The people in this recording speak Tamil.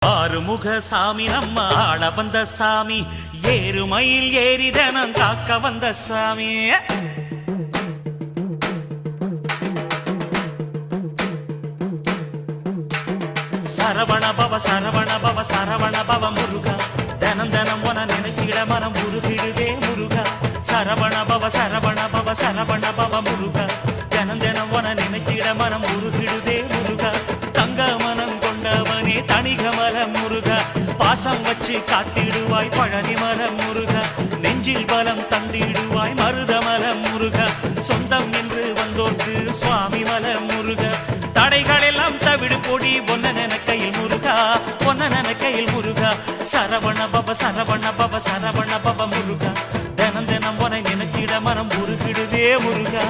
ஆறுமுக சாமி நம்ம ஆள வந்த சாமி, ஏறுமயில் ஏறி தினம் காக்க வந்த சாமி. சரவண பவ சரவண பவ சரவண பவ முருகா, தினம் தினம் உன நினைத்திட மனம் உருகிடுதே முருகா. சரவண பவ சரவண பவ சரவண பவ முருகா, தினம் தினம் உன நினைத்திட மனம் உருகிடுதே முருகா. தங்க மனம் கொண்டவனே தணிகமல முருகா, பாசம் வச்சு காத்திடுவாய் பழனிமல முருகா. நெஞ்சில் பலம் தந்திடுவாய் மருதமல முருகா, சொந்தம் என்று வந்தோர்க்கு சுவாமி மல முருகா. தடைகள் எல்லாம் தவிடு பொடி ஒன்ன கையில் முருகா, ஒன்ன கையில் முருகா. சரவண பவ சரவண பவ சரவண பவ முருகா, தினம் தினம் உன நினைத்திட மனம் உருகிடுதே முருகா.